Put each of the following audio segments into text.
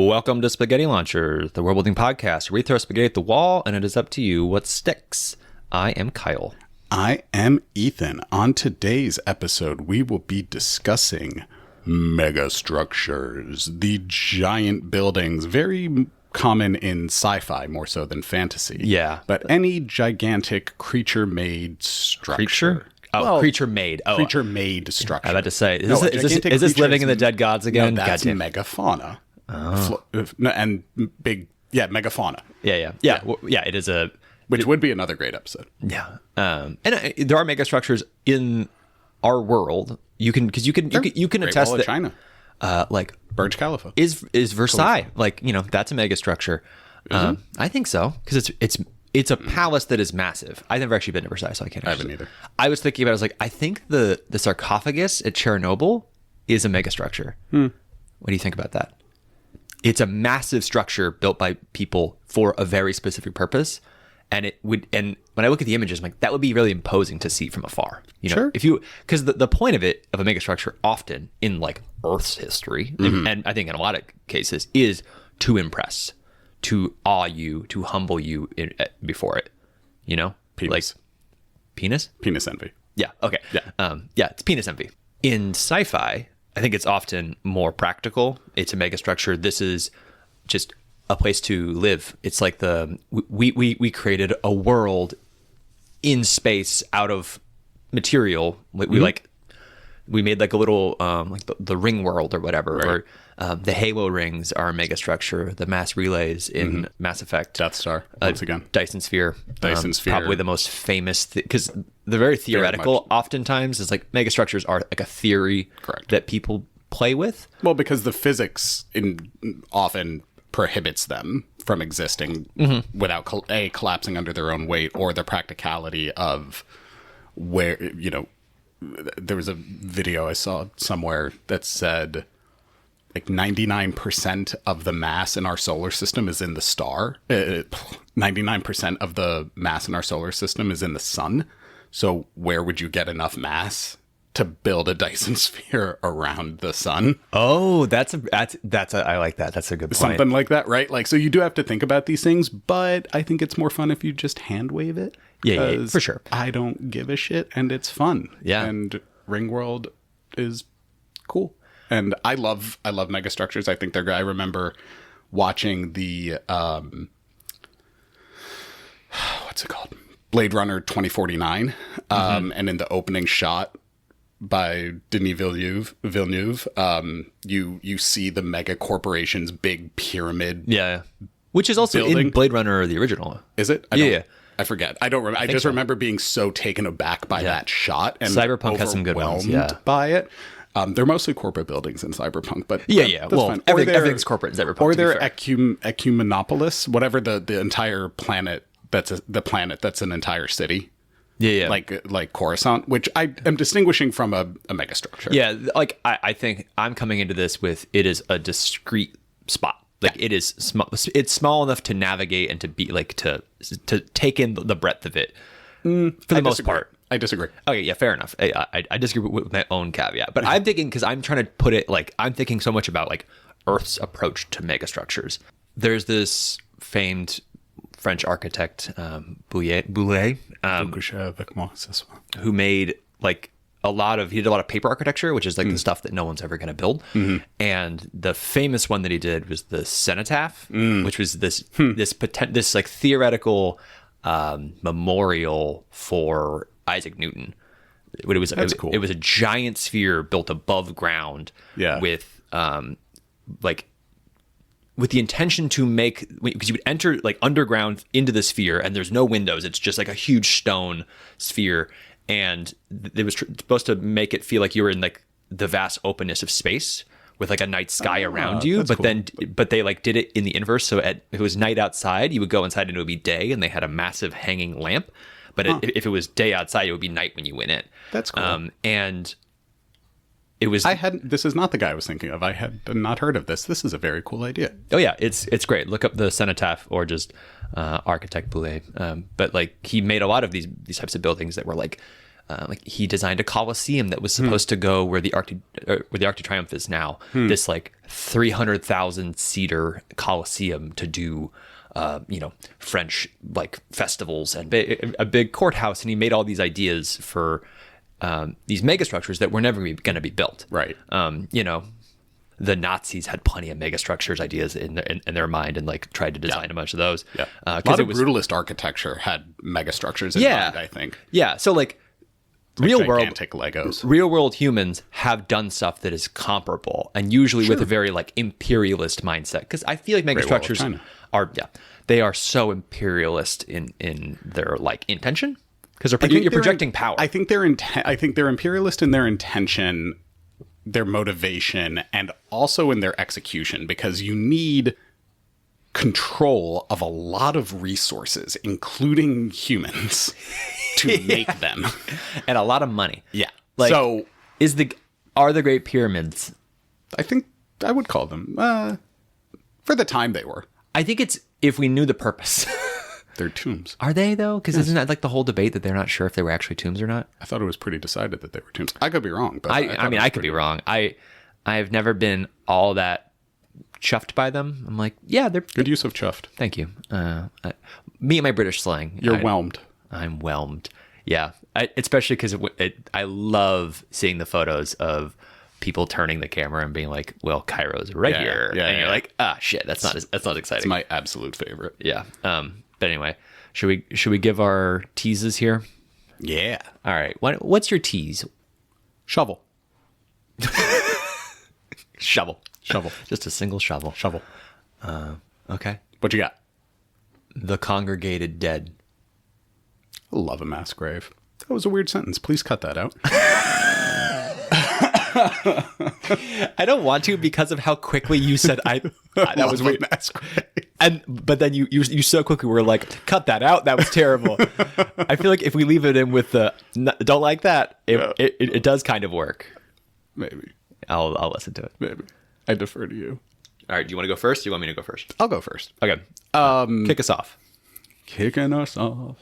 Welcome to Spaghetti Launcher, the world building podcast where we throw spaghetti at the wall and it is up to you what sticks. I am Kyle. I am Ethan. On today's episode, we will be discussing megastructures, the giant buildings, very common in sci-fi more so than fantasy. Yeah. But any gigantic creature-made structure. Creature? Oh, Well, creature-made. Oh, creature-made structure. I was about to say, No, is this living in the dead gods again? No, that's Goddamn. megafauna. And megafauna. Yeah, it is a... Which would be another great episode. Yeah. And there are megastructures in our world. You can attest Great Wall of that China. Like Burj Khalifa. is Versailles. Like, that's a megastructure. I think so, because it's a palace that is massive. I've never actually been to Versailles, so I can't. I haven't either. I was thinking about it, I was like, I think the sarcophagus at Chernobyl is a megastructure. What do you think about that? It's a massive structure built by people for a very specific purpose. And when I look at the images, I'm like, that would be really imposing to see from afar. Sure. Because the point of a megastructure often in like Earth's history, and I think in a lot of cases, is to impress, to awe you, to humble you before it. Penis. Like penis? Penis envy. Yeah. Okay. Yeah. It's penis envy. In sci-fi, I think it's often more practical. It's a megastructure. This is just a place to live. It's like we created a world in space out of material. We made like a little like the ring world or whatever. Right. Or the Halo rings are a megastructure. The mass relays in Mass Effect. Death Star, once again. Dyson Sphere. Dyson Sphere. Probably the most famous, because they're very theoretical oftentimes. It's like megastructures are like a theory that people play with. Well, because the physics often prohibits them from existing without collapsing under their own weight, or the practicality of where, there was a video I saw somewhere that said like 99% of the mass in our solar system is in the star. 99% of the mass in our solar system is in the sun. So where would you get enough mass to build a Dyson sphere around the sun? Oh, that's I like that. That's a good point. Something like that, right? Like, so you do have to think about these things, but I think it's more fun if you just hand wave it. Yeah, for sure. I don't give a shit, and it's fun. Yeah. And Ringworld is cool. And I love megastructures. I think they're good. I remember watching the what's it called? Blade Runner 2049. And in the opening shot by Denis Villeneuve, you see the mega corporation's big pyramid. Yeah. Which is also building. in Blade Runner, the original. Is it? Yeah. I forget. I don't remember. I just remember being so taken aback by that shot and Cyberpunk has some good ones. Yeah. By it. They're mostly corporate buildings in Cyberpunk, but that's well, fine. Everything's corporate in Cyberpunk. Or they're Ecumenopolis, whatever the entire planet that's the planet that's an entire city. Yeah. Like Coruscant, which I am distinguishing from a megastructure. Yeah, like I think I'm coming into this with it is a discrete spot. Like it is small. It's small enough to navigate and to be like to take in the breadth of it for the most part. I disagree. Okay, yeah, fair enough. I disagree with my own caveat, but I'm thinking, because I'm trying to put it like, I'm thinking so much about like Earth's approach to megastructures. There's this famed French architect, Boulay, who made like he did a lot of paper architecture, which is like the stuff that no one's ever going to build. And the famous one that he did was the cenotaph, which was this like theoretical memorial for Isaac Newton. That's cool. It was a giant sphere built above ground with with the intention to make, because you would enter like underground into the sphere and there's no windows. It's just like a huge stone sphere. And it was supposed to make it feel like you were in like the vast openness of space with like a night sky around you. But cool. But they like did it in the inverse. So if it was night outside, you would go inside and it would be day, and they had a massive hanging lamp. But if it was day outside, it would be night when you went in. That's cool. And it was. This is not the guy I was thinking of. I had not heard of this. This is a very cool idea. Oh yeah, it's great. Look up the cenotaph or just architect Boulay. But like he made a lot of these types of buildings that were like like he designed a Colosseum that was supposed to go where the Arc de Triomphe is now. This like 300,000 seater Colosseum to do, French like festivals and a big courthouse. And he made all these ideas for these megastructures that were never going to be built. Right. The Nazis had plenty of megastructures ideas in their mind and like tried to design a bunch of those. Yeah. A lot of brutalist architecture had megastructures in mind, I think. Yeah. So like gigantic Legos. Real world humans have done stuff that is comparable and usually with a very like imperialist mindset. Because I feel like megastructures they are so imperialist in their like intention. Because you're projecting power. I think they're imperialist in their intention, their motivation, and also in their execution, because you need control of a lot of resources, including humans, to make them. And a lot of money. Yeah. Like, so are the Great Pyramids? I think I would call them, for the time they were. I think it's if we knew the purpose. They're tombs. Are they, though? Because isn't that like the whole debate that they're not sure if they were actually tombs or not? I thought it was pretty decided that they were tombs. I could be wrong. But I could be wrong. I've never been all that chuffed by them. I'm like, yeah, they're... Good use of chuffed. Thank you. Me and my British slang. You're whelmed. I'm whelmed. Yeah. Especially because I love seeing the photos of people turning the camera and being like, well, Cairo's here. Yeah, and you're like, shit, that's not exciting. It's my absolute favorite. Yeah. But anyway, should we give our teases here? Yeah. All right. What's your tease? Shovel. Shovel. Shovel. Just a single shovel. Shovel. Okay. What you got? The congregated dead. I love a mass grave. That was a weird sentence. Please cut that out. I don't want to because of how quickly you said that was weird. Mass grave. But then you so quickly were like, cut that out. That was terrible. I feel like if we leave it in with the don't like that, it does kind of work. Maybe. I'll listen to it. Maybe. I defer to you. All right. Do you want to go first? Or do you want me to go first? I'll go first. Okay. Kick us off. Kicking us off.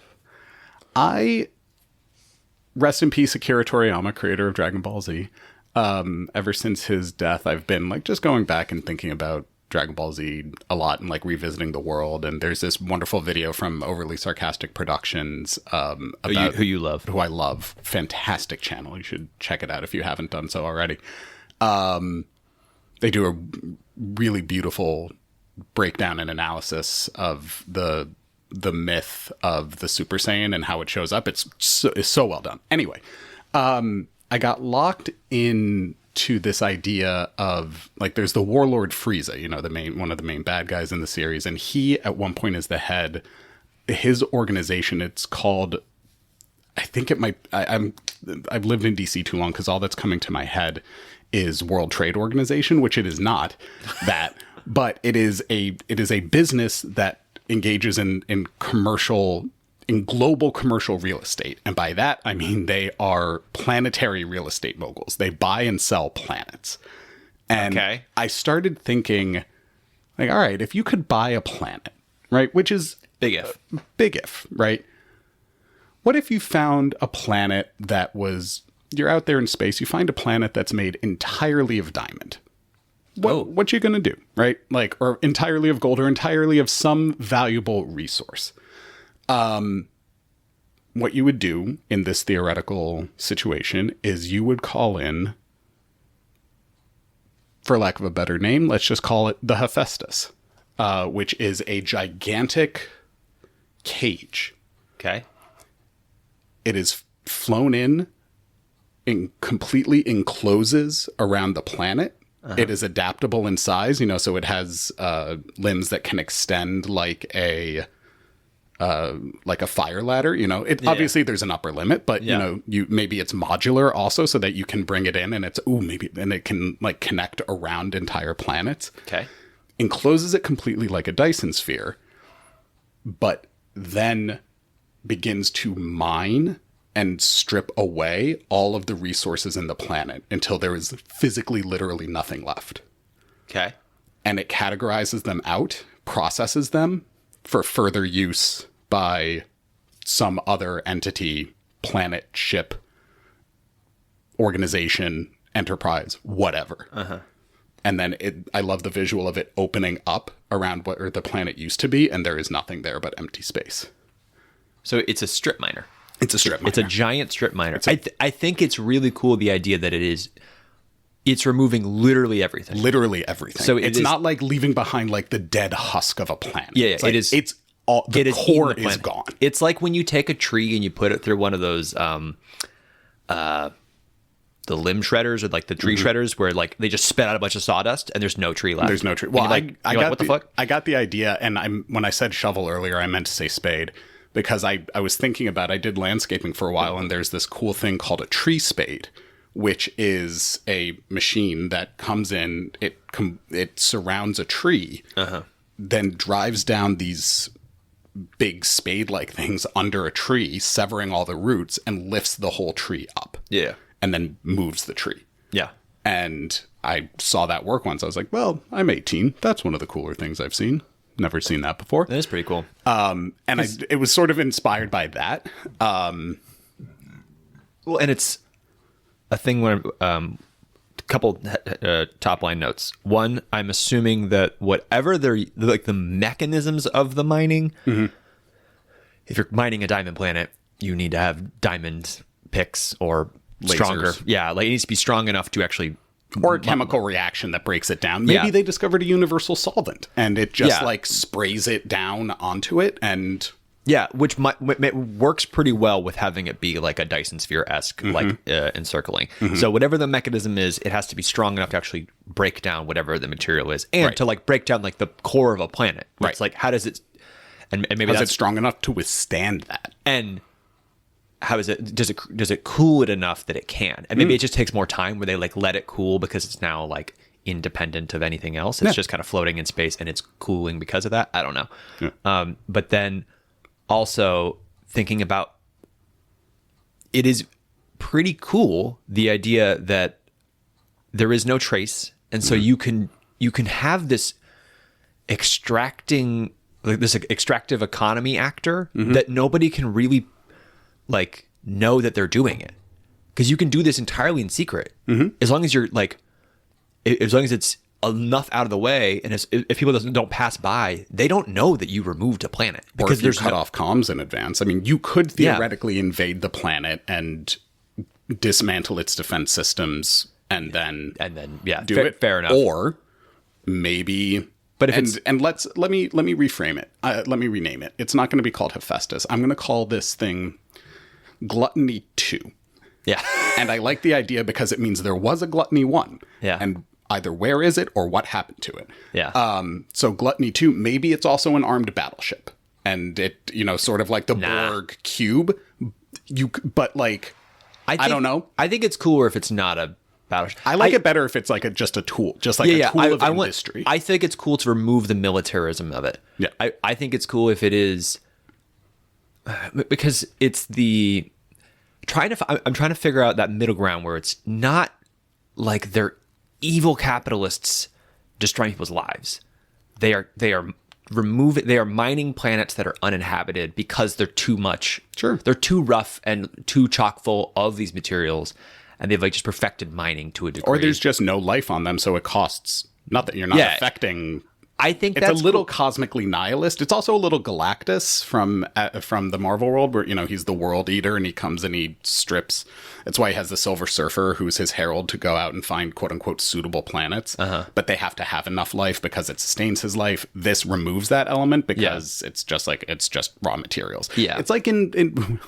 Rest in peace, Akira Toriyama, creator of Dragon Ball Z. Ever since his death, I've been like just going back and thinking about Dragon Ball Z a lot and like revisiting the world. And there's this wonderful video from Overly Sarcastic Productions about who you love, who I love. Fantastic channel. You should check it out if you haven't done so already. They do a really beautiful breakdown and analysis of the myth of the Super Saiyan and how it shows up. It's so well done. Anyway, I got locked into this idea of like, there's the Warlord Frieza, one of the main bad guys in the series. And he at one point is the head, his organization, it's called, I think it might, I've lived in DC too long, because all that's coming to my head is World Trade Organization, which it is not that, but it is a business that engages in global commercial real estate. And by that, I mean, they are planetary real estate moguls. They buy and sell planets. And I started thinking like, all right, if you could buy a planet, right? Which is big if, right? What if you found a planet that was, you're out there in space, you find a planet that's made entirely of diamond. What you gonna do, right? Like, or entirely of gold, or entirely of some valuable resource. What you would do in this theoretical situation is you would call in, for lack of a better name, let's just call it the Hephaestus, which is a gigantic cage. Okay. It is flown in completely encloses around the planet. It is adaptable in size, so it has limbs that can extend like a fire ladder. Obviously there's an upper limit, but maybe it's modular also, so that you can bring it in and it can like connect around entire planets. Okay. Encloses it completely like a Dyson sphere, but then begins to mine and strip away all of the resources in the planet until there is physically, literally nothing left. Okay. And it categorizes them out, processes them for further use by some other entity, planet, ship, organization, enterprise, whatever. And then I love the visual of it opening up around where the planet used to be, and there is nothing there but empty space. So it's a strip miner. It's a strip miner. It's a giant strip miner. I think it's really cool, the idea that it's removing literally everything. Literally everything. So it's not like leaving behind like the dead husk of a planet. Yeah, it's like, it is. It's all the core is gone. It's like when you take a tree and you put it through one of those the limb shredders or like the tree shredders where like they just spit out a bunch of sawdust and there's no tree left. There's no tree. Well, I got what the fuck? I got the idea, and when I said shovel earlier, I meant to say spade because I was thinking about, I did landscaping for a while, and there's this cool thing called a tree spade, which is a machine that comes in, it surrounds a tree, then drives down these big spade-like things under a tree, severing all the roots, and lifts the whole tree up. Yeah. And then moves the tree. Yeah. And I saw that work once. I was like, well, I'm 18. That's one of the cooler things I've seen. Never seen that before. That is pretty cool. And it was sort of inspired by that. Well, and it's a thing where a couple top line notes. One, I'm assuming that whatever like the mechanisms of the mining, if you're mining a diamond planet, you need to have diamond picks or stronger. Lasers. Yeah, like it needs to be strong enough to actually... Or a chemical reaction that breaks it down. Maybe they discovered a universal solvent and it just like sprays it down onto it and... Yeah, which works pretty well with having it be like a Dyson sphere-esque, like encircling. So whatever the mechanism is, it has to be strong enough to actually break down whatever the material is, and to like break down like the core of a planet. Right. It's like, how does it, and maybe that's it strong enough to withstand that, and how is it? Does it cool it enough that it can? And maybe it just takes more time where they like let it cool because it's now like independent of anything else. It's just kind of floating in space and it's cooling because of that. I don't know. Yeah. But then. Also, thinking about it is pretty cool, the idea that there is no trace, and so you can have this extractive economy actor that nobody can really like know that they're doing it, because you can do this entirely in secret as long as you're like, as long as it's enough out of the way, and if people don't pass by, they don't know that you removed a planet because there's cut off comms in advance. I mean, you could theoretically invade the planet and dismantle its defense systems, and then do it. Fair enough. Or maybe, but if let me reframe it. Let me rename it. It's not going to be called Hephaestus. I'm going to call this thing Gluttony 2. Yeah, and I like the idea because it means there was a Gluttony 1. Yeah, and either where is it or what happened to it. Yeah. So Gluttony 2, maybe it's also an armed battleship. And it, sort of like the Borg cube. But like, I don't know. I think it's cooler if it's not a battleship. I like it better if it's like just a tool. Just like a tool of industry. I think it's cool to remove the militarism of it. Yeah. I think it's cool if it is, because it's I'm trying to figure out that middle ground where it's not like they're evil capitalists destroying people's lives. They are mining planets that are uninhabited because they're too much. Sure. They're too rough and too chock full of these materials, and they've like just perfected mining to a degree. Or there's just no life on them, so it costs nothing. You're not affecting. I think it's a little cosmically nihilist. It's also a little Galactus from the Marvel world, where he's the world eater and he comes and he strips. That's why he has the Silver Surfer, who's his herald to go out and find quote unquote suitable planets. But they have to have enough life because it sustains his life. This removes that element because it's just raw materials. Yeah, it's like in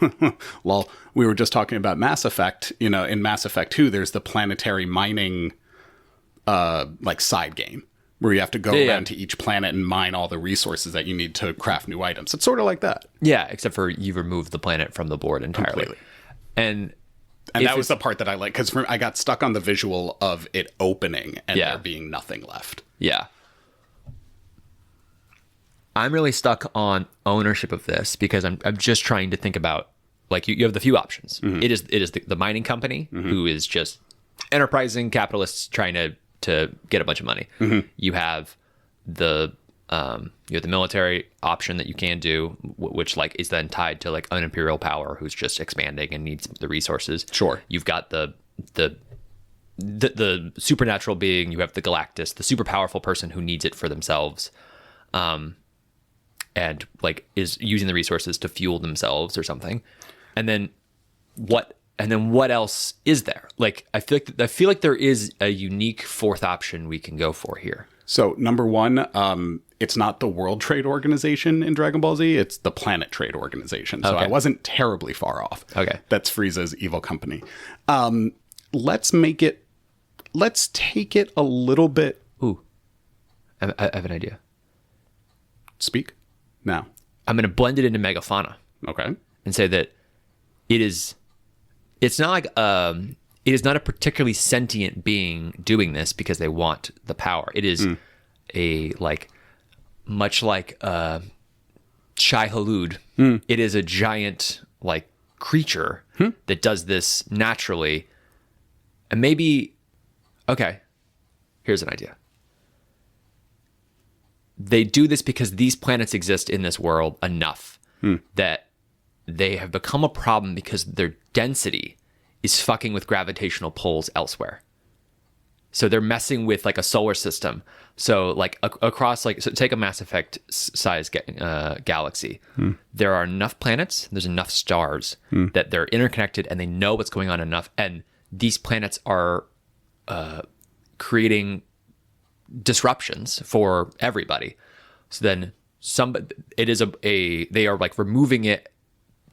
lol. We were just talking about Mass Effect. In Mass Effect 2, there's the planetary mining like side game, where you have to go around to each planet and mine all the resources that you need to craft new items. It's sort of like that. Yeah, except for you removed the planet from the board entirely. Completely. And that was the part that I like, because I got stuck on the visual of it opening and there being nothing left. Yeah. I'm really stuck on ownership of this because I'm just trying to think about, like, you have the few options. It is the mining company who is just enterprising capitalists trying to get a bunch of money. You have the military option that you can do, which like is then tied to like an imperial power who's just expanding and needs the resources. Sure. You've got the the supernatural being, you have the Galactus, the super powerful person who needs it for themselves, and like is using the resources to fuel themselves or something. And then what else is there? Like I feel like there is a unique fourth option we can go for here. So number one, it's not the World Trade Organization in Dragon Ball Z, it's the Planet Trade Organization. So Okay. I wasn't terribly far off. Okay. That's Frieza's evil company. Let's take it a little bit. Ooh, I have an idea. Speak now. I'm going to blend it into Megafauna Okay. and say that it's not like it is not a particularly sentient being doing this because they want the power. It is a much like Shai Hulud. It is a giant like creature that does this naturally. And maybe, okay, here's an idea. They do this because these planets exist in this world enough that they have become a problem because their density is fucking with gravitational pulls elsewhere. So they're messing with like a solar system. So like across like, so take a Mass Effect size galaxy. There are enough planets, there's enough stars that they're interconnected and they know what's going on enough. And these planets are creating disruptions for everybody. So then they are like removing it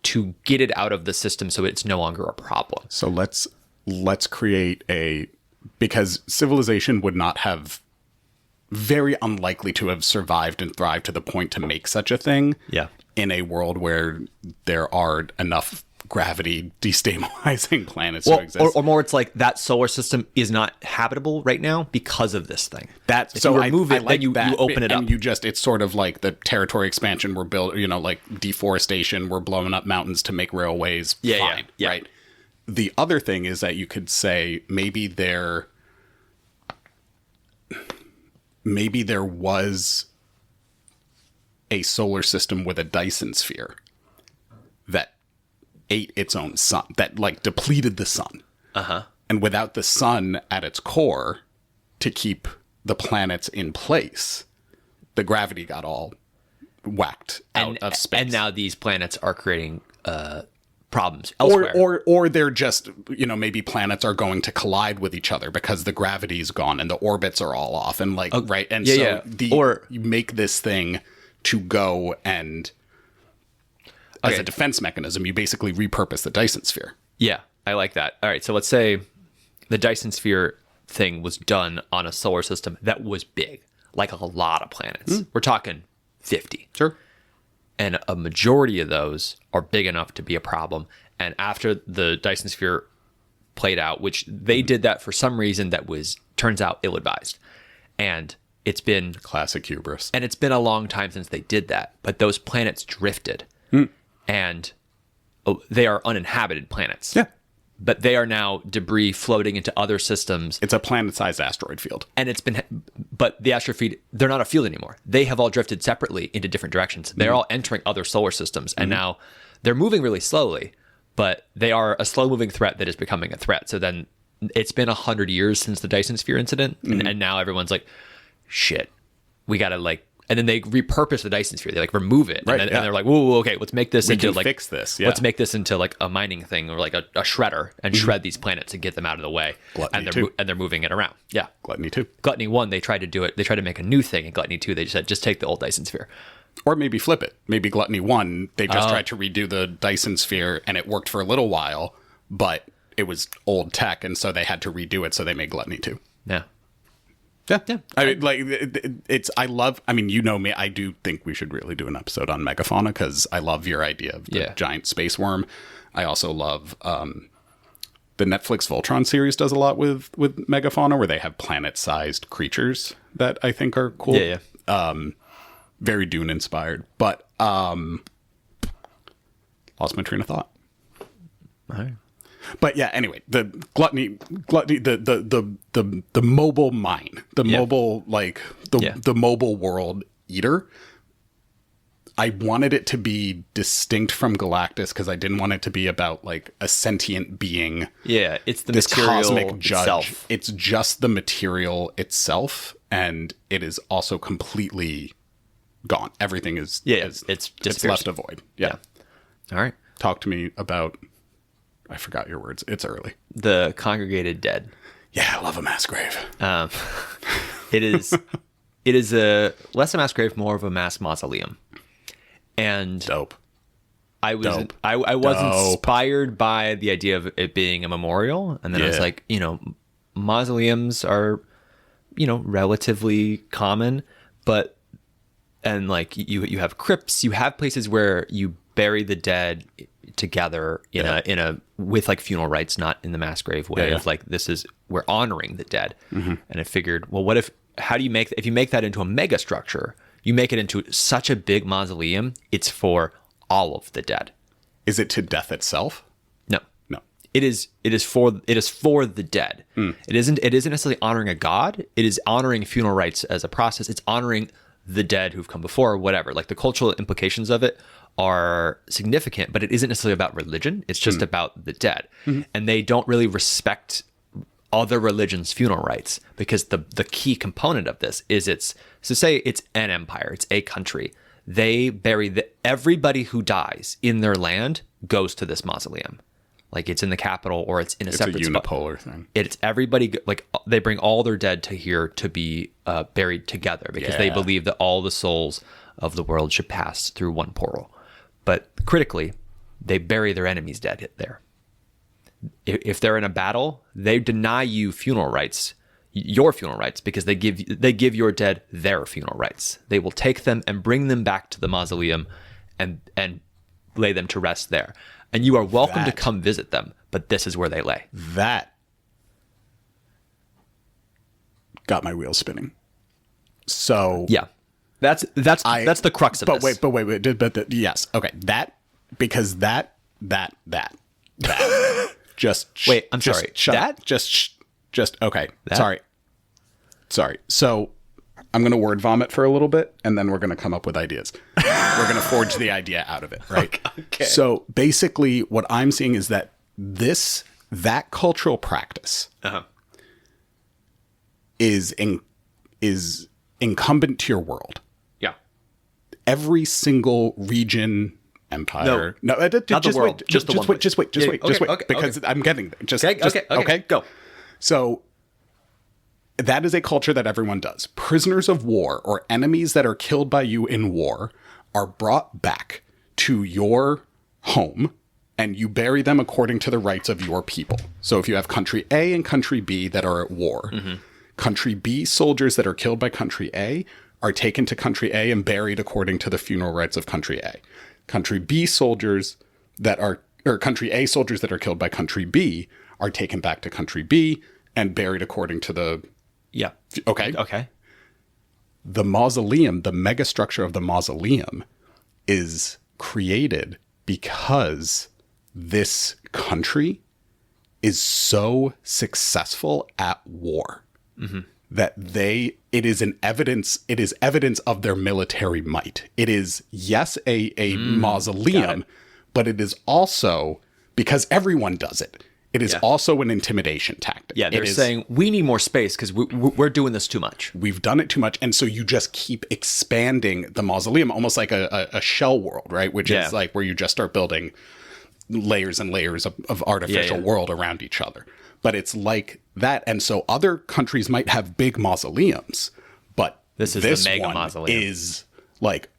to get it out of the system so it's no longer a problem. So let's create because civilization would not have, very unlikely to have survived and thrived to the point to make such a thing. Yeah. In a world where there are enough gravity destabilizing planets to exist. Or more, it's like that solar system is not habitable right now because of this thing. If you remove it, then you open it up. And it's sort of like the territory expansion. We're building, like deforestation. We're blowing up mountains to make railways. Fine, yeah. right? The other thing is that you could say maybe there was a solar system with a Dyson sphere that ate its own sun, that like depleted the sun. And without the sun at its core to keep the planets in place, the gravity got all whacked out of space. And now these planets are creating problems elsewhere. Or they're just, maybe planets are going to collide with each other because the gravity's gone and the orbits are all off and right. And you make this thing to go and as a defense mechanism, you basically repurpose the Dyson sphere. Yeah, I like that. All right, so let's say the Dyson sphere thing was done on a solar system that was big, like a lot of planets. We're talking 50. Sure. And a majority of those are big enough to be a problem. And after the Dyson sphere played out, which they did that for some reason that turns out ill-advised. And it's been... Classic hubris. And it's been a long time since they did that. But those planets drifted. And they are uninhabited planets. Yeah. But they are now debris floating into other systems. It's a planet-sized asteroid field. And but the asteroid field, they're not a field anymore. They have all drifted separately into different directions. They're all entering other solar systems. And now they're moving really slowly, but they are a slow-moving threat that is becoming a threat. So then it's been 100 years since the Dyson sphere incident. And now everyone's like, shit, we got to and then they repurpose the Dyson sphere. They remove it. Right, and they're like, whoa, okay, let's make this into fix this. Let's make this into like a mining thing or like a shredder and shred these planets and get them out of the way. Gluttony and they're moving it around. Yeah. Gluttony 2. Gluttony 1, they tried to do it. They tried to make a new thing. In Gluttony 2, they just said, just take the old Dyson sphere. Or maybe flip it. Maybe Gluttony 1, they just tried to redo the Dyson sphere and it worked for a little while, but it was old tech and so they had to redo it, so they made Gluttony 2. Yeah. Yeah. I mean, you know me, I do think we should really do an episode on megafauna because I love your idea of the giant space worm. I also love the Netflix Voltron series does a lot with megafauna where they have planet-sized creatures that I think are cool. Yeah. Very Dune inspired. But lost my train of thought. All right. But yeah, anyway, the gluttony, the mobile mine, the mobile the mobile world eater. I wanted it to be distinct from Galactus because I didn't want it to be about like a sentient being. Yeah, it's the this material cosmic judge. itself. It's just the material itself, and it is also completely gone. Everything is it's left a void. Yeah. All right. Talk to me about. I forgot your words. It's early. The congregated dead. Yeah, I love a mass grave. It is a less a mass grave, more of a mass mausoleum. And Dope. I was Dope. I was Dope. inspired by the idea of it being a memorial, and then I was like, mausoleums are, relatively common, but and like you have crypts, you have places where you bury the dead together in a with like funeral rites, not in the mass grave way of like we're honoring the dead. And I figured, well, if you make that into a megastructure, you make it into such a big mausoleum, it's for all of the dead. Is it to death itself? No. It is for the dead. It isn't necessarily honoring a god. It is honoring funeral rites as a process. It's honoring the dead who've come before, or whatever. Like the cultural implications of it are significant, but it isn't necessarily about religion. It's just about the dead. And they don't really respect other religions' funeral rites, because the key component of this is say it's an empire, it's a country. They bury everybody who dies in their land goes to this mausoleum. Like it's in the capital or it's in a separate spot. It's a unipolar thing. It's everybody, like they bring all their dead to here to be buried together, because they believe that all the souls of the world should pass through one portal. But critically, they bury their enemies dead there. If they're in a battle, they deny you your funeral rites, because they give your dead their funeral rites. They will take them and bring them back to the mausoleum and lay them to rest there. And you are welcome to come visit them, but this is where they lay. That got my wheels spinning. So yeah, that's the crux of this. But wait. Yes, okay. Because that. Just wait. I'm sorry. Okay. That? Sorry. So I'm going to word vomit for a little bit, and then we're going to come up with ideas. We're going to forge the idea out of it, right? Okay. So basically, what I'm seeing is that that cultural practice is incumbent to your world. Yeah. Every single region, empire. No, not the world. Just wait. Because I'm getting there. Okay, go. So that is a culture that everyone does. Prisoners of war or enemies that are killed by you in war are brought back to your home, and you bury them according to the rights of your people. So if you have country A and country B that are at war, country B soldiers that are killed by country A are taken to country A and buried according to the funeral rites of country A. Country B soldiers country A soldiers that are killed by country B are taken back to country B and buried according to the... Yeah. Okay. The mausoleum, the megastructure of the mausoleum is created because this country is so successful at war that it is evidence of their military might. It is, yes, a mausoleum, but it is also, because everyone does it, it is also an intimidation tactic. Yeah, they're saying, we need more space because we're doing this too much. We've done it too much. And so you just keep expanding the mausoleum, almost like a shell world, right? Which is like where you just start building layers and layers of artificial world around each other. But it's like that. And so other countries might have big mausoleums, but this the mega mausoleum. Is like,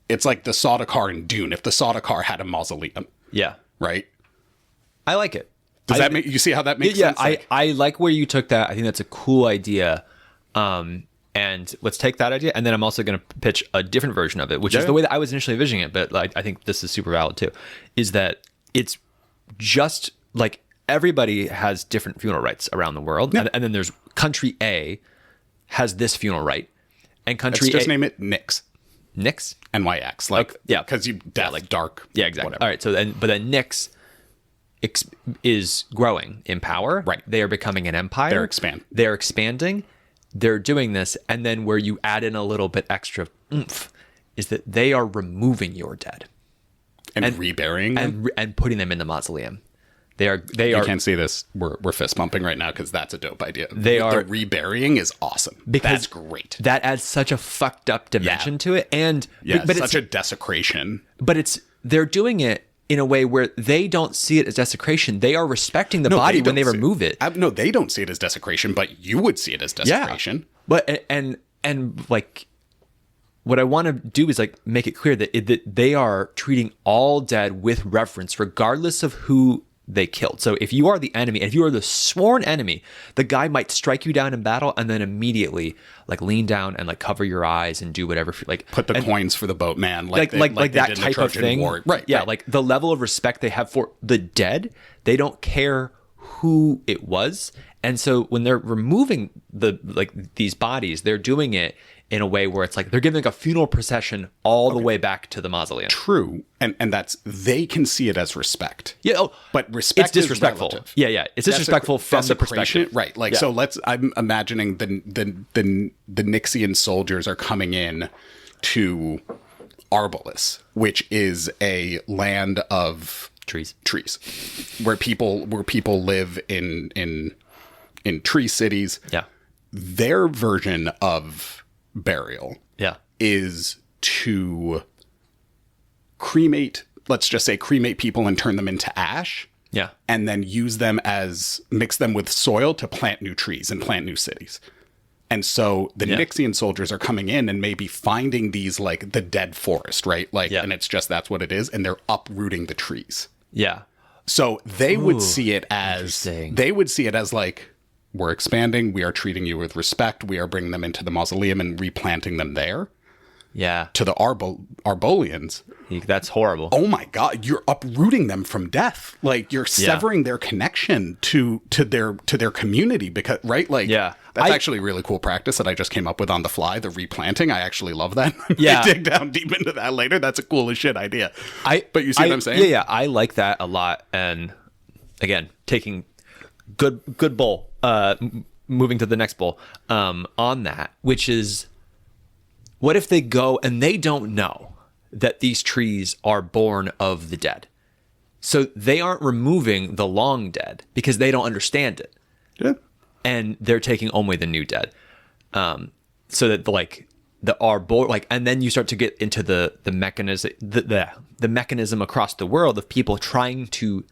it's like the Sardaukar in Dune. If the Sardaukar had a mausoleum. Yeah. Right? I like it. Does that make you see how that makes sense? Yeah, I like where you took that. I think that's a cool idea. And let's take that idea. And then I'm also going to pitch a different version of it, which is the way that I was initially envisioning it. But like, I think this is super valid too, is that it's just like everybody has different funeral rites around the world. Yeah. And then there's country A has this funeral rite, and country Let's just name it Nyx. Nyx? NYX. Like, because you like dark. Yeah, exactly. Whatever. All right. So but then Nyx is growing in power. Right. They are becoming an empire. They're expanding. They're doing this. And then where you add in a little bit extra oomph is that they are removing your dead And reburying them? and putting them in the mausoleum. They are. You can't see this. We're fist bumping right now because that's a dope idea. They are. The reburying is awesome. That's great. That adds such a fucked up dimension to it, and But such a desecration. But they're doing it in a way where they don't see it as desecration. They are respecting the body when they remove it. No, they don't see it as desecration, but you would see it as desecration. Yeah. But and like, what I want to do is like make it clear that they are treating all dead with reverence, regardless of who they killed. So if you are the enemy, and if you are the sworn enemy, the guy might strike you down in battle and then immediately like lean down and like cover your eyes and do whatever, like put the coins for the boatman, like that type of thing. Right. Yeah. Right. Like the level of respect they have for the dead, they don't care who it was. And so when they're removing these bodies, they're doing it in a way where it's like they're giving like a funeral procession all the way back to the mausoleum. True. And that's, they can see it as respect. Yeah. But respect it's disrespectful. is relative. Yeah. It's disrespectful from the perspective. Right. Like, so I'm imagining the Nixian soldiers are coming in to Arbolis, which is a land of trees, where people live in tree cities. Yeah. Their version of burial is to cremate, let's just say cremate people and turn them into ash. Yeah. And then mix them with soil to plant new trees and plant new cities. And so the Nixian soldiers are coming in and maybe finding these like the dead forest, right? Like, and it's just, that's what it is. And they're uprooting the trees. Yeah. So they would see it as, like, we're expanding. We are treating you with respect. We are bringing them into the mausoleum and replanting them there. Yeah. To the Arbolians. That's horrible. Oh my God. You're uprooting them from death. Like you're severing their connection to their community because, right? Like, that's actually a really cool practice that I just came up with on the fly. The replanting. I actually love that. Yeah. Dig down deep into that later. That's a cool as shit idea. But you see what I'm saying? Yeah. I like that a lot. And again, taking good bull, moving to the next bull, on that, which is, what if they go and they don't know that these trees are born of the dead? So they aren't removing the long dead because they don't understand it. Yeah. And they're taking only the new dead. So that and then you start to get into the mechanism, the mechanism across the world of people trying to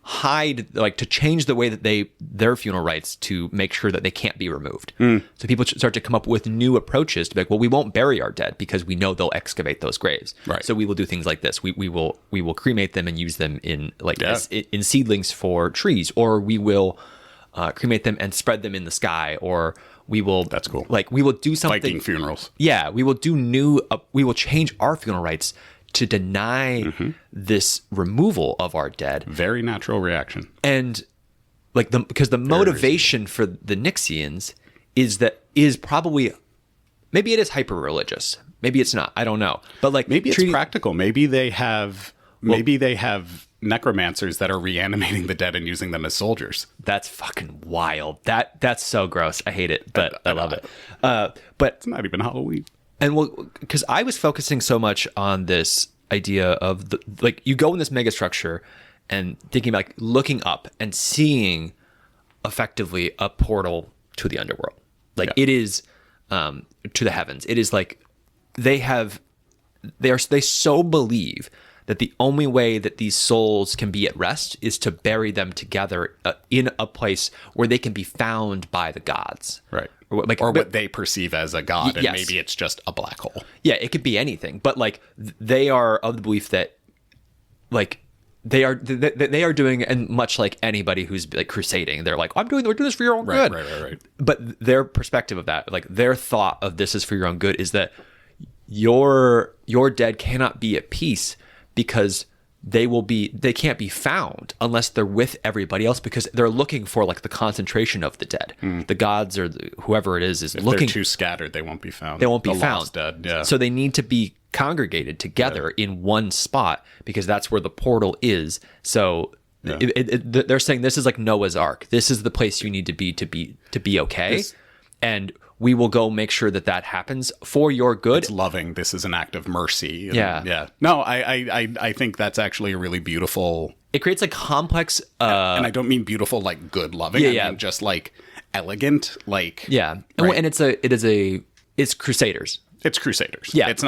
hide, like to change the way that their funeral rites to make sure that they can't be removed. So people start to come up with new approaches to be like, well, we won't bury our dead because we know they'll excavate those graves. Right. So we will do things like this. We will cremate them and use them in in seedlings for trees, or we will cremate them and spread them in the sky, or we will. That's cool. Like we will do something. Viking funerals. Yeah, we will do we will change our funeral rites to deny this removal of our dead. Very natural reaction. And like because the motivation for the Nixians is probably, maybe it is hyper religious. Maybe it's not. I don't know. But like maybe it's practical. Maybe they have necromancers that are reanimating the dead and using them as soldiers. That's fucking wild. That's so gross. I hate it, but I love it. But it's not even Halloween. And because I was focusing so much on this idea of you go in this megastructure and thinking about like looking up and seeing effectively a portal to the underworld. Like it is to the heavens. It is like they so believe that the only way that these souls can be at rest is to bury them together in a place where they can be found by the gods. Right. Or what they perceive as a god, and maybe it's just a black hole. Yeah, it could be anything. But like they are of the belief that like they are doing, and much like anybody who's like crusading, they're like, we're doing this for your own good. Right. But their perspective of that, like their thought of this is for your own good, is that your dead cannot be at peace because they can't be found unless they're with everybody else, because they're looking for like the concentration of the dead. The gods or whoever it is if looking. They're too scattered, they won't be found. They won't be the found. Lost dead. Yeah. So they need to be congregated together in one spot because that's where the portal is. So they're saying this is like Noah's Ark. This is the place you need to be okay. And we will go make sure that that happens for your good. It's loving. This is an act of mercy. And, Yeah. yeah. No, I think that's actually a really beautiful. It creates a complex. And I don't mean beautiful like good loving. Yeah, I mean just like elegant. Like Yeah, right? and it's Crusaders. It's Crusaders. Yeah. It's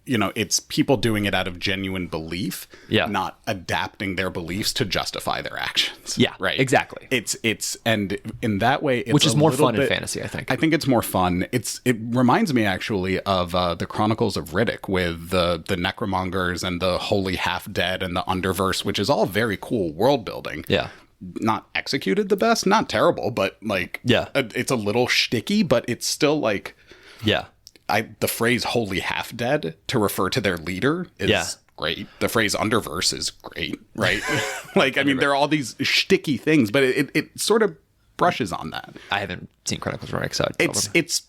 it's people doing it out of genuine belief, Yeah. not adapting their beliefs to justify their actions. Yeah, right. exactly. It's and in that way, it's Which is more fun in bit, fantasy, I think. I think it's more fun. It reminds me actually of the Chronicles of Riddick with the necromongers and the holy half dead and the underverse, which is all very cool world building. Yeah. Not executed the best, not terrible, but like Yeah. it's a little shticky, but it's still like. Yeah. The phrase "holy half dead" to refer to their leader is great. The phrase "underverse" is great, right? Like, I mean, there are all these shticky things, but it sort of brushes on that. I haven't seen Chronicles of Riddick, so It's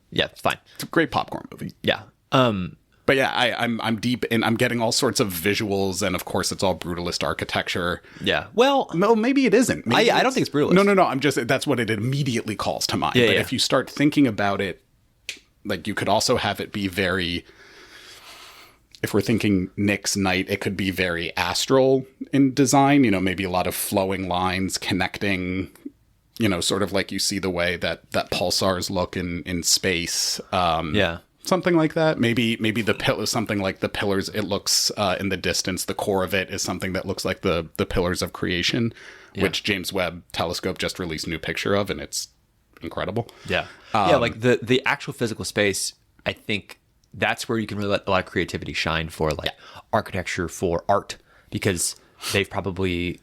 yeah, it's fine. a great popcorn movie. Yeah. But yeah, I'm deep and I'm getting all sorts of visuals, and of course, it's all brutalist architecture. Yeah. Well, No, maybe it isn't. Maybe I don't think it's brutalist. No. I'm just that's what it immediately calls to mind. Yeah, but yeah. if you start thinking about it. Like, you could also have it be very, if we're thinking Nick's Knight, it could be very astral in design, maybe a lot of flowing lines connecting, sort of like you see the way that pulsars look in space. yeah. Something like that. Maybe the pillar, something like the pillars, it looks in the distance, the core of it is something that looks like the pillars of creation, which James Webb Telescope just released a new picture of, and it's incredible. Yeah. Yeah, like the actual physical space, I think that's where you can really let a lot of creativity shine for like architecture, for art, because they've probably,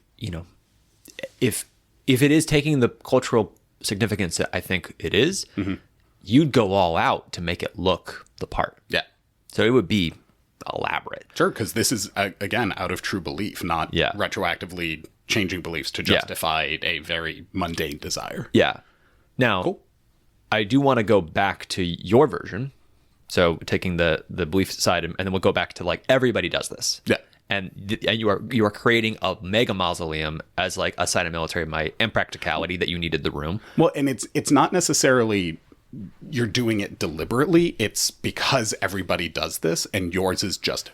if it is taking the cultural significance that I think it is, you'd go all out to make it look the part. Yeah. So it would be elaborate. Sure, because this is, again, out of true belief, not retroactively changing beliefs to justify a very mundane desire. Yeah. Now, Cool. I do want to go back to your version. So taking the belief side, and then we'll go back to like everybody does this. Yeah. And you are creating a mega mausoleum as like a sign of military might and practicality that you needed the room. Well, and it's not necessarily you're doing it deliberately. It's because everybody does this, and yours is just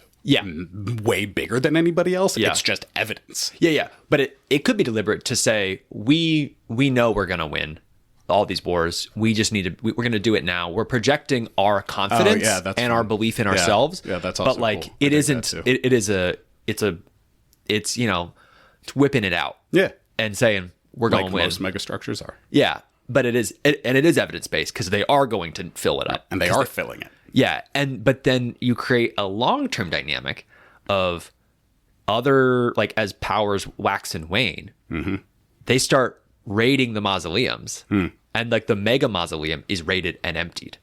way bigger than anybody else. Yeah. It's just evidence. Yeah. But it could be deliberate to say we know we're gonna win all these wars. We just need to. We're going to do it now. We're projecting our confidence and our belief in ourselves. Yeah, that's also But like, cool. it isn't. It's whipping it out. Yeah, and saying we're going like to win. most megastructures are. Yeah, but it is evidence based because they are going to fill it up, and they are filling it. Yeah, but then you create a long term dynamic of other, like, as powers wax and wane, they start raiding the mausoleums, and like the mega mausoleum is raided and emptied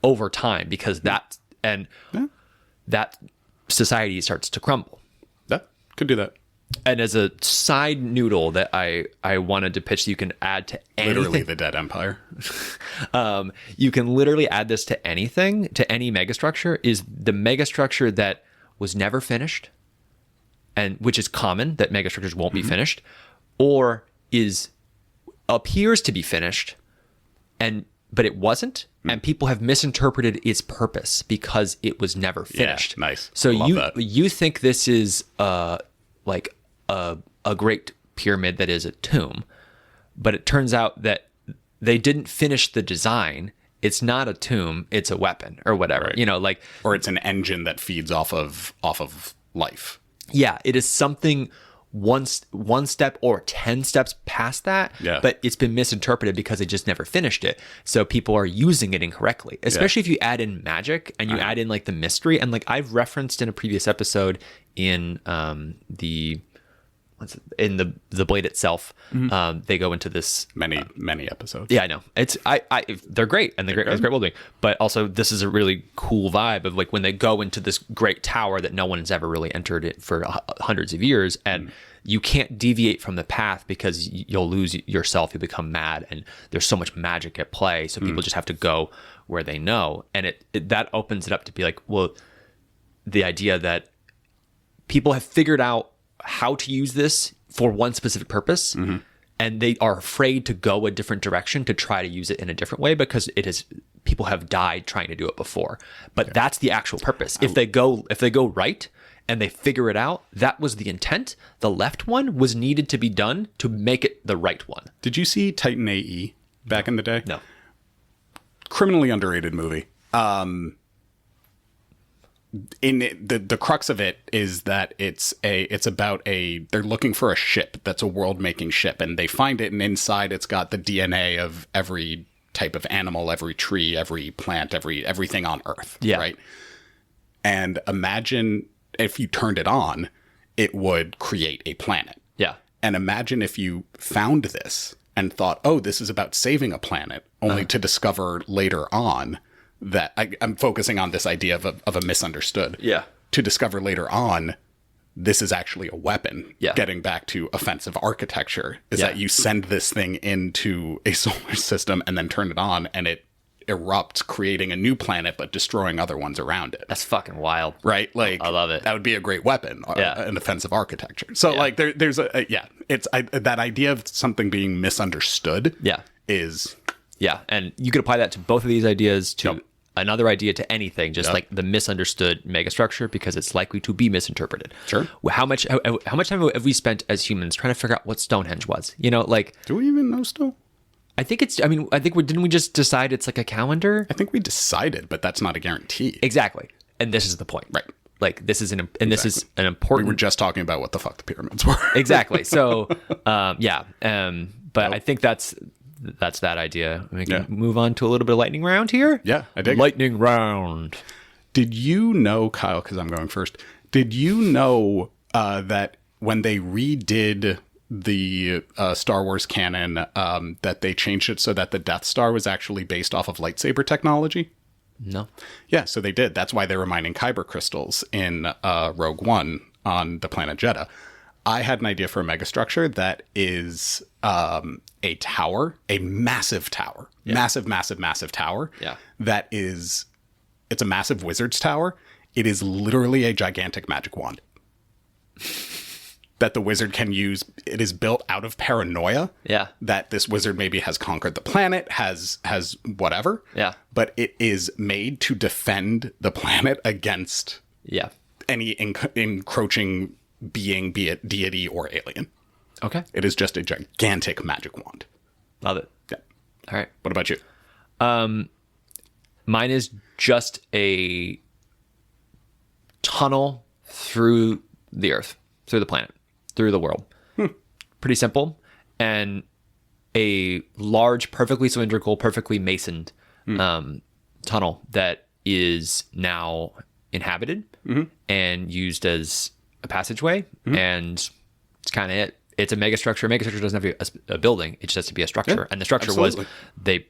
over time because that society starts to crumble. Yeah, could do that. And as a side noodle that I wanted to pitch, you can add to anything. Literally the dead empire. You can literally add this to anything, to any megastructure, is the megastructure that was never finished, and which is common that megastructures won't be finished, or appears to be finished, but it wasn't, and people have misinterpreted its purpose because it was never finished. Yeah, nice. So Love that. you think this is like a great pyramid that is a tomb, but it turns out that they didn't finish the design. It's not a tomb, it's a weapon or whatever. Right. Or it's an engine that feeds off of life. Yeah, it is something one step or 10 steps past that, but it's been misinterpreted because they just never finished it. So people are using it incorrectly, especially if you add in magic and you add in like the mystery. And like I've referenced in a previous episode in the blade itself, they go into this many episodes. Yeah, I know. They're great, and it's great building. But also, this is a really cool vibe of like when they go into this great tower that no one has ever really entered it for hundreds of years, and you can't deviate from the path because you'll lose yourself. You become mad, and there's so much magic at play. So people just have to go where they know, and that opens it up to be like, well, the idea that people have figured out how to use this for one specific purpose, and and they are afraid to go a different direction to try to use it in a different way because people have died trying to do it before. But that's the actual purpose. If they go right and they figure it out, that was the intent. The left one was needed to be done to make it the right one. Did you see Titan AE back in the day? No. Criminally underrated movie. The crux of it is that it's about they're looking for a ship that's a world-making ship, and they find it, and inside it's got the DNA of every type of animal, every tree, every plant, everything on Earth. Yeah. Right. And imagine if you turned it on, it would create a planet. Yeah. And imagine if you found this and thought, oh, this is about saving a planet, only to discover later on that I'm focusing on this idea of a misunderstood. Yeah. To discover later on, this is actually a weapon. Yeah. Getting back to offensive architecture is that you send this thing into a solar system and then turn it on, and it erupts, creating a new planet but destroying other ones around it. That's fucking wild. Right? Like, I love it. That would be a great weapon, an offensive architecture. So like there's that idea of something being misunderstood. Yeah. Is and you could apply that to both of these ideas, to another idea, to anything, just like the misunderstood megastructure, because it's likely to be misinterpreted. Sure. How much time have we spent as humans trying to figure out what Stonehenge was? You know, like, do we even know still? I think didn't we just decide it's like a calendar? I think we decided, but that's not a guarantee. Exactly. And this is the point. Right. Like, this is an important. We were just talking about what the fuck the pyramids were. Exactly. So, but I think that's that idea. We can move on to a little bit of lightning round here. Yeah, I dig lightning round. Did you know, Kyle, because I'm going first, did you know that when they redid the Star Wars canon, that they changed it so that the Death Star was actually based off of lightsaber technology? No. Yeah, so they did. That's why they were mining kyber crystals in Rogue One on the planet Jeddah. I had an idea for a megastructure that is a tower, a massive tower, massive tower. Yeah. It's a massive wizard's tower. It is literally a gigantic magic wand that the wizard can use. It is built out of paranoia. Yeah. That this wizard maybe has conquered the planet, has whatever. Yeah. But it is made to defend the planet against any encroaching being, be it deity or alien. Okay. It is just a gigantic magic wand. Love it. Yeah. All right. What about you? Mine is just a tunnel through the Earth, through the planet, through the world. Pretty simple. And a large, perfectly cylindrical, perfectly masoned tunnel that is now inhabited and used as a passageway. And it's kind of it. It's a megastructure. A megastructure doesn't have to be a building. It just has to be a structure. Yeah, and the structure absolutely. was,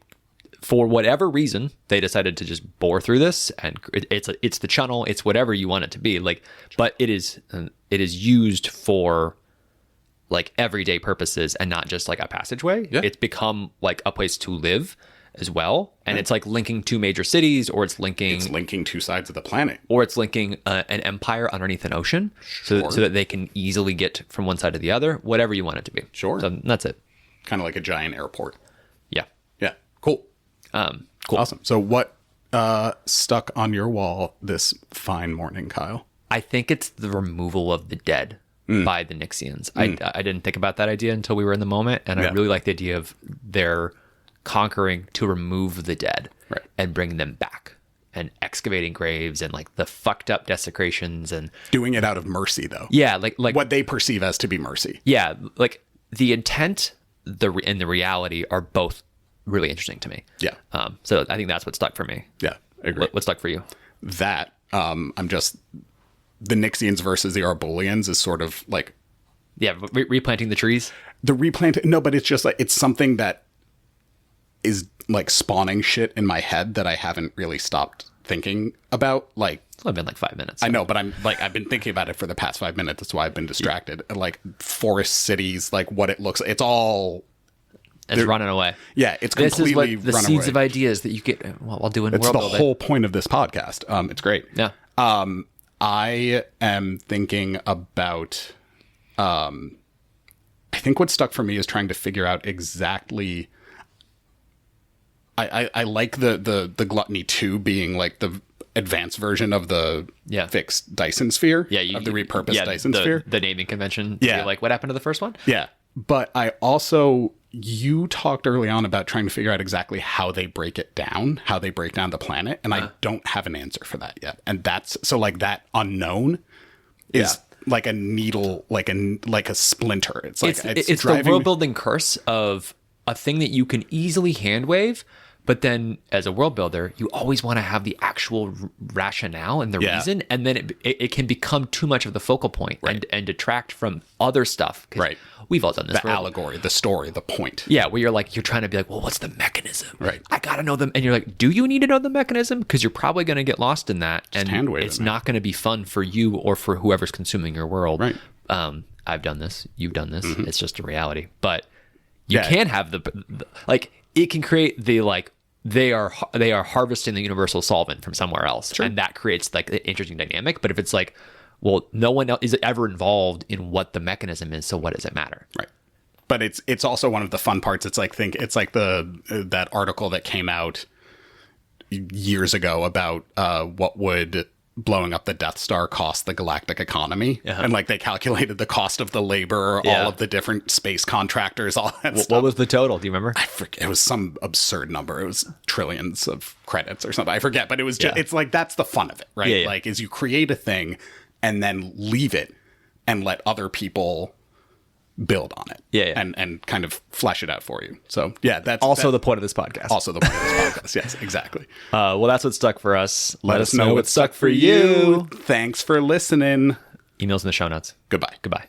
for whatever reason, they decided to just bore through this, and it's the channel. It's whatever you want it to be. Like, but it is used for like everyday purposes and not just like a passageway. Yeah. It's become like a place to live as well, and it's like linking two major cities, or it's linking two sides of the planet, or it's linking an empire underneath an ocean, so that they can easily get from one side to the other. Whatever you want it to be. Sure. So that's it. Kind of like a giant airport. Yeah. Yeah. Cool. Cool. Awesome. So what stuck on your wall this fine morning, Kyle? I think it's the removal of the dead by the Nixians. I didn't think about that idea until we were in the moment, and I really like the idea of their conquering to remove the dead and bring them back, and excavating graves and like the fucked up desecrations, and doing it out of mercy, though. Yeah, like what they perceive as to be mercy. Yeah, like the intent and the reality are both really interesting to me. Yeah. So I think that's what stuck for me. Yeah, I agree. What stuck for you? That I'm just the Nixians versus the Arbolians is sort of like replanting the trees. But it's just like it's something that is like spawning shit in my head that I haven't really stopped thinking about. Like, It's only been like 5 minutes. I know, but I've been thinking about it for the past 5 minutes. That's why I've been distracted. Like forest cities, like what it looks like. It's all... It's running away. Yeah, it's completely the seeds of ideas that you get while doing world building. It's the whole point of this podcast. It's great. Yeah. I am thinking about I think what stuck for me is trying to figure out exactly. I like the Gluttony 2 being like the advanced version of the fixed Dyson sphere, of the repurposed Dyson sphere. The naming convention. Yeah. Like, what happened to the first one? Yeah. But you talked early on about trying to figure out exactly how they break it down, how they break down the planet. And I don't have an answer for that yet. And so like that unknown is like a needle, like a splinter. It's like, it's the world building curse of a thing that you can easily hand wave. But then as a world builder, you always want to have the actual rationale and the reason. And then it can become too much of the focal point and detract from other stuff. Right. We've all done this. The allegory, the story, the point. Yeah. Where you're trying to be like, well, what's the mechanism? Right. I got to know them. And you're like, do you need to know the mechanism? Because you're probably going to get lost in that. Just and it's not going to be fun for you or for whoever's consuming your world. Right. I've done this. You've done this. Mm-hmm. It's just a reality. But you can have the like, it can create the like, they are harvesting the universal solvent from somewhere else. Sure. And that creates like an interesting dynamic. But if it's like, well, no one else is ever involved in what the mechanism is, so what does it matter? Right. But it's also one of the fun parts. It's like that article that came out years ago about what would blowing up the Death Star cost the galactic economy. And like they calculated the cost of the labor, all of the different space contractors, all that stuff. What was the total? Do you remember? I forget. It was some absurd number. It was trillions of credits or something. I forget, but it was just, it's like, that's the fun of it, right? Yeah. Like, is you create a thing and then leave it and let other people build on it. And kind of flesh it out for you. So that's also the point of this podcast. Also the point of this podcast. Yes, exactly. Well, that's what stuck for us. Let us know what stuck for you. Thanks for listening. Emails in the show notes. Goodbye. Goodbye.